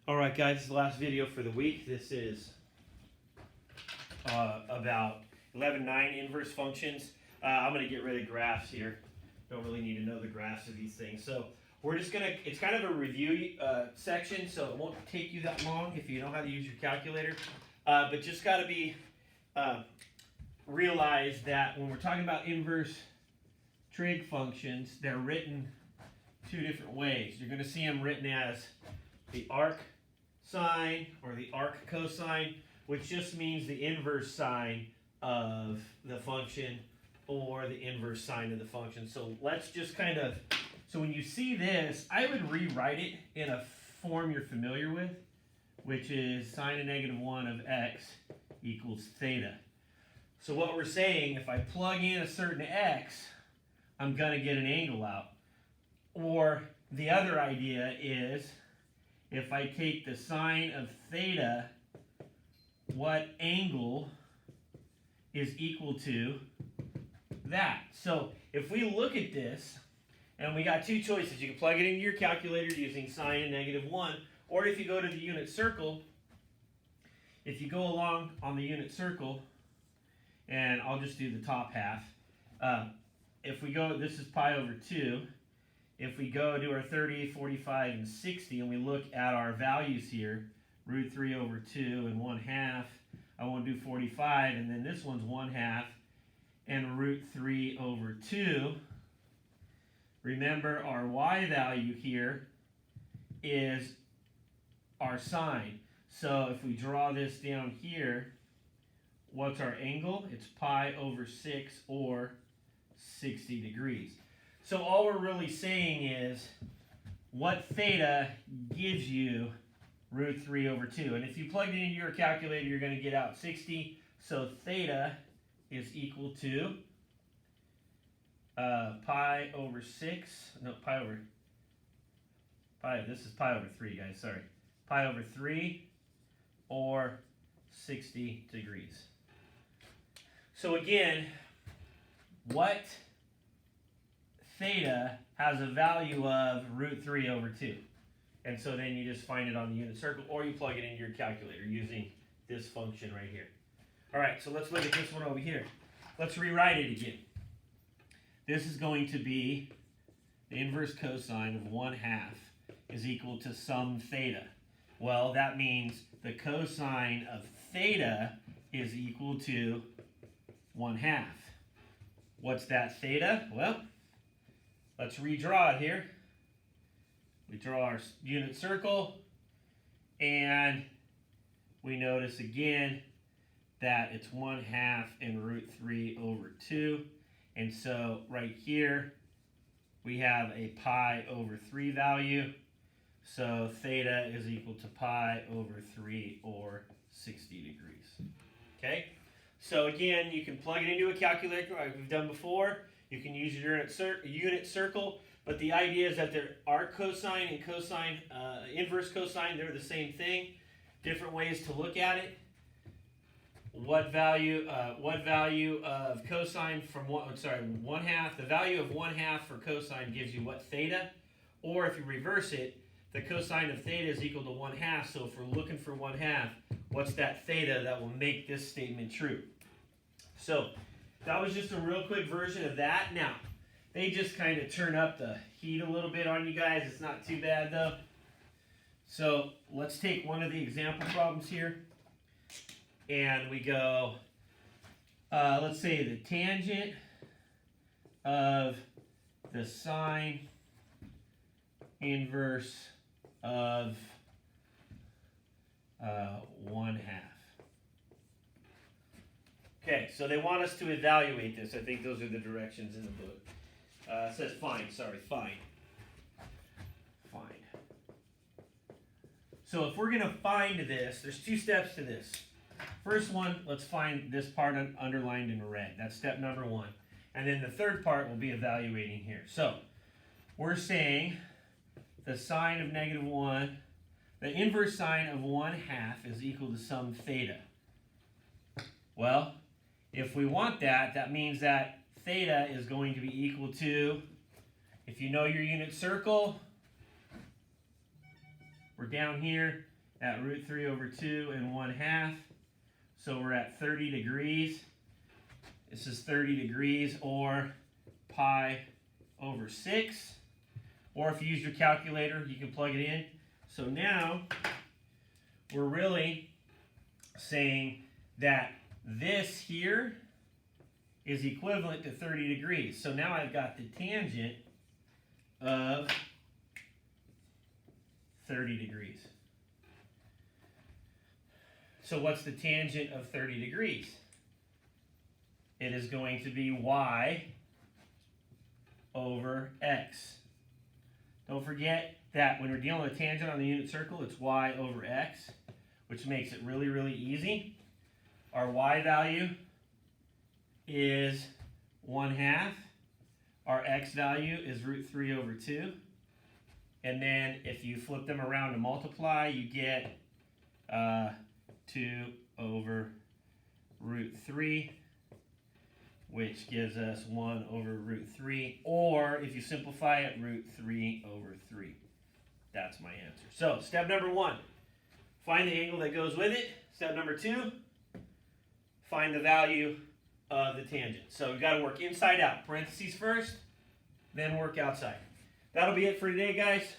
Alright guys, this is the last video for the week. This is about 11.9 inverse functions. I'm going to get rid of graphs here. Don't really need to know the graphs of these things. So we're just going to, it's kind of a review section, so it won't take you that long if you know how to use your calculator. But just got to be, realize that when we're talking about inverse trig functions, they're written two different ways. You're going to see them written as the arc sine or the arc cosine, which just means the inverse sine of the function or the inverse sine of the function. So let's just kind of, so when you see this, I would rewrite it in a form you're familiar with, which is sine of -1 of x equals theta. So what we're saying, if I plug in a certain x, I'm going to get an angle out. Or the other idea is, if I take the sine of theta, what angle is equal to that? So if we look at this, and we got two choices. You can plug it into your calculator using sine of -1, or if you go to the unit circle, if you go along on the unit circle, and I'll just do the top half. If we go, this is pi over 2. If we go to our 30, 45, and 60, and we look at our values here, root 3 over 2 and 1/2, I want to do 45, and then this one's 1/2, and root 3 over 2. Remember, our y value here is our sine. So if we draw this down here, what's our angle? It's pi over 6 or 60 degrees. So all we're really saying is what theta gives you root 3 over 2. And if you plug it into your calculator, you're going to get out 60. So theta is equal to pi over 6. No, this is pi over 3, guys. Sorry. Pi over 3 or 60 degrees. So again, what theta has a value of root 3 over 2. And so then you just find it on the unit circle, or you plug it into your calculator using this function right here. All right, so let's look at this one over here. Let's rewrite it again. This is going to be the inverse cosine of 1/2 is equal to some theta. Well, that means the cosine of theta is equal to 1/2. What's that theta? Well, let's redraw it here. We draw our unit circle, and we notice again that it's 1/2 and root 3 over 2. And so right here, we have a pi over 3 value. So theta is equal to pi over 3 or 60 degrees. Okay? So again, you can plug it into a calculator like we've done before. You can use your unit circle, but the idea is that there are cosine and cosine, inverse cosine, they're the same thing. Different ways to look at it. What value of cosine from 1/2, the value of 1/2 for cosine gives you what theta, or if you reverse it, the cosine of theta is equal to 1/2, so if we're looking for 1/2, what's that theta that will make this statement true? So that was just a real quick version of that. Now, they just kind of turn up the heat a little bit on you guys. It's not too bad though. So let's take one of the example problems here. And we go, let's say the tangent of the sine inverse of 1/2. Okay, so they want us to evaluate this. I think those are the directions in the book. It says find. So if we're going to find this, there's two steps to this. First one, let's find this part underlined in red. That's step number 1. And then the third part will be evaluating here. So we're saying the sine of -1, the inverse sine of 1/2 is equal to some theta. Well, if we want that, that means that theta is going to be equal to, if you know your unit circle, we're down here, at root 3 over 2 and 1/2. So we're at 30 degrees. This is 30 degrees, or pi over 6. Or if you use your calculator, you can plug it in. So now we're really saying that this here is equivalent to 30 degrees. So now I've got the tangent of 30 degrees. So what's the tangent of 30 degrees? It is going to be y over x. Don't forget that when we're dealing with a tangent on the unit circle, it's y over x, which makes it really, really easy. Our y value is 1/2. Our x value is root 3 over 2. And then if you flip them around to multiply, you get 2 over root 3, which gives us 1 over root 3. Or if you simplify it, root 3 over 3. That's my answer. So step number 1, find the angle that goes with it. Step number 2, find the value of the tangent. So we've got to work inside out. Parentheses first, then work outside. That'll be it for today, guys.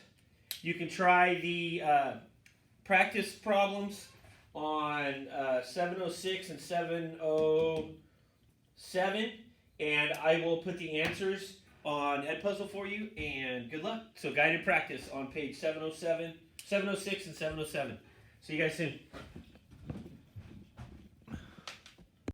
You can try the practice problems on 706 and 707, and I will put the answers on Edpuzzle for you, and good luck. So guided practice on page 707, 706 and 707. See you guys soon.